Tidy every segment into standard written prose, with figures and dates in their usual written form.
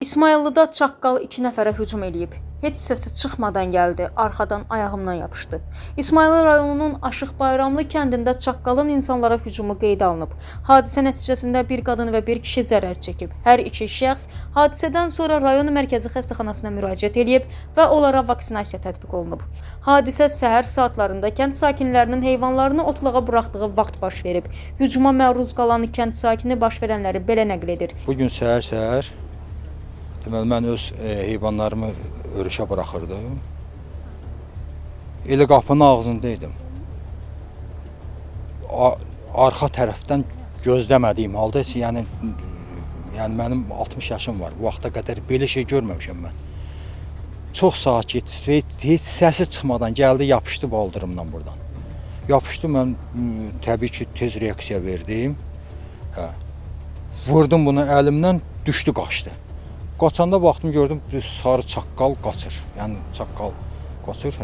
İsmayıllıda çaqqal 2 nəfərə hücum eləyib. Heç səsi çıxmadan gəldi, arxadan ayağımdan yapışdı. İsmayıllı rayonunun Aşıq Bayramlı kəndində çaqqalın insanlara hücumu qeydə alınıb. Hadisə nəticəsində bir qadın və bir kişi zərər çəkib. Hər iki şəxs hadisədən sonra rayon mərkəzi xəstəxanasına müraciət edib və onlara vaksinasiya tətbiq olunub. Hadisə səhər saatlarında kənd sakinlərinin heyvanlarını otlağa buraxdığı vaxt baş verib. Hücuma məruz qalan kənd sakini baş verənləri belə nəql edir. Bugün səhər deməli, mən öz heyvanlarımı örüşə buraxırdım. Elə qapının ağzındaydım. Arxa tərəfdən gözləmədiyim halda, yəni mənim 60 yaşım var. Bu vaxta qədər belə şey görməmişəm mən. Çox sakit, heç səsi çıxmadan gəldi, yapışdı baldırımdan buradan. Yapışdı, mən təbii ki, tez reaksiya verdim. Vurdum bunu əlimdən, düşdü, qaçdı. Qaçanda baxdım, gördüm, sarı çaqqal qaçır. Yəni, çaqqal qaçır,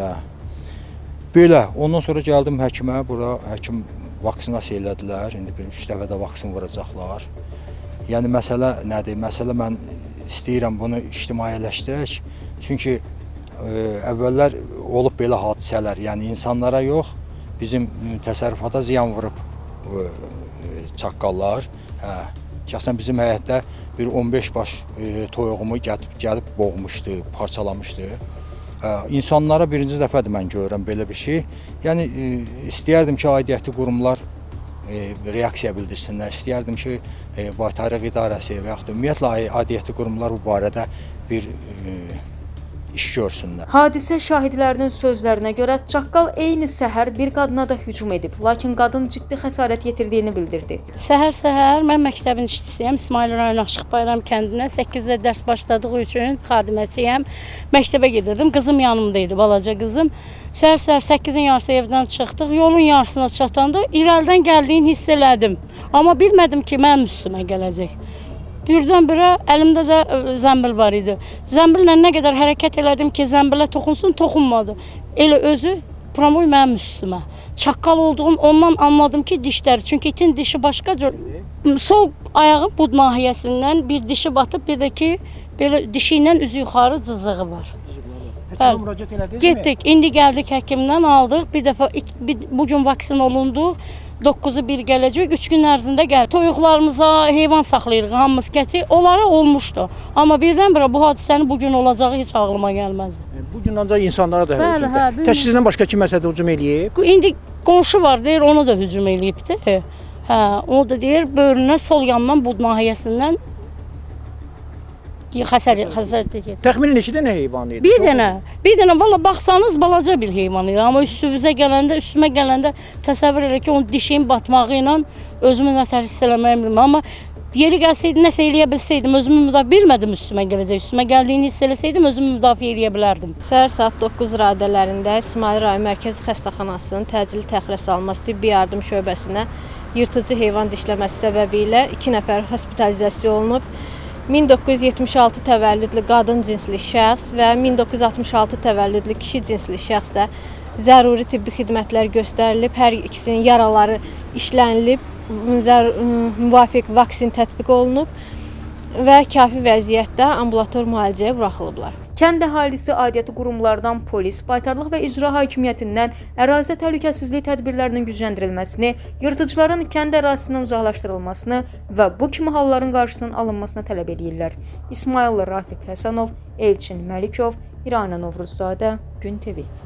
Belə, ondan sonra gəldim həkimə, bura həkim vaksinasiya elədilər. İndi 3 dəfə də vaksin vuracaqlar. Yəni, məsələ nədir? Məsələ mən istəyirəm bunu ictimailəşdirək. Çünki əvvəllər olub belə hadisələr, yəni insanlara yox, bizim təsərrüfata ziyan vurub çaqqallar. Kəsən bizim həyətdə bir 15 baş toyuğumu gəlib boğmuşdu, parçalamışdı. İnsanlara birinci dəfədir mən görürəm belə bir şey. Yəni, istəyərdim ki, aidiyyəti qurumlar reaksiya bildirsinlər. İstəyərdim ki, Baytarlıq İdarəsi və yaxud da ümumiyyətlə aidiyyəti qurumlar bu barədə bir iş görsünlər. Hadisə şahidlərinin sözlərinə görə çaqqal eyni səhər bir qadına da hücum edib, lakin qadın ciddi xəsarət yetirdiyini bildirdi. Səhər mən məktəbin işçisiyəm. İsmayıllı rayon Aşıq Bayram kəndinə 8-də dərs başladığı üçün xadiməsiyəm. Məktəbə gedirdim. Qızım yanımdaydı, balaca qızım. Səhər 8-in yarısı evdən çıxdıq. Yolun yarısına çatanda irəlidən gəldiyini hiss elədim. Amma bilmədim ki, mənim üstümə gələcək. Birdən-birə əlimdə də zəmbil var idi. Zəmbillə nə qədər hərəkət elədim ki, zəmbilə toxunsun, toxunmadı. Elə özü promoy mənim üstümə. Çaqqal olduğum ondan anladım ki, dişləri. Çünki itin dişi başqa cür. Sol ayağın bud nahiyəsindən bir dişi batıb, bir də ki, belə dişi ilə üzü yuxarı cızığı var. Həkimə müraciət elədiniz mi? Getdik, indi gəldik həkimdən aldıq. Bir dəfə bugün vaksin olunduq. 9-u bir gələcək, 3 gün ərzində gəlir. Toyuqlarımıza heyvan saxlayırıq, hamımız keçik. Onlara olmuşdu. Amma birdən-birə bu hadisənin bugün olacağı heç ağlıma gəlməzdi. Bugün ancaq insanlara da hücum edib. Tək sizdən başqa kiməsə də hücum eləyib? İndi qonşu var, deyir, onu da hücum eləyibdir. O da deyir, böyrünə sol yandan bud nahiyəsindən xəsarət edib. Təxminən neçə dənə heyvan idi? Bir dənə, valla baxsanız balaca bir heyvan idi. Amma üstümə gələndə təsəvvür elə ki, onun dişin batmağı ilə özümü nətər hiss eləməyi bilmirəm. Amma yeri gəlsəydi, nəsə eləyə bilsəydim, özümü müdafiə bilmədim üstümə gələcək. Üstümə gəldiyini hiss eləsəydim, özümü müdafiə eləyə bilərdim. Səhər saat 9 radələrində İsmayıllı rayon Mərkəzi Xəstəxanasının təcili təxirə salınması tibbi yardım şöbəsinə yırtıcı heyvan dişləməsi səbəbilə 2 nəfər hospitalizasiya olunub. 1976 təvəllüdlü qadın cinsli şəxs və 1966 təvəllüdlü kişi cinsli şəxsə zəruri tibbi xidmətlər göstərilib. Hər ikisinin yaraları işlənilib, müvafiq vaksin tətbiq olunub və kafi vəziyyətdə ambulator müalicəyə buraxılıblar. Kənd əhalisi aidiyyəti qurumlardan polis, baytarlıq və icra hakimiyyətindən ərazi təhlükəsizlik tədbirlərinin gücləndirilməsini, yırtıcıların kənd ərazisindən uzaqlaşdırılmasını və bu kimi halların qarşısının alınmasını tələb edirlər. İsmayıllı Rafiq Həsənov, Elçin Məlikov, İrana Novruzzadə, Gün TV.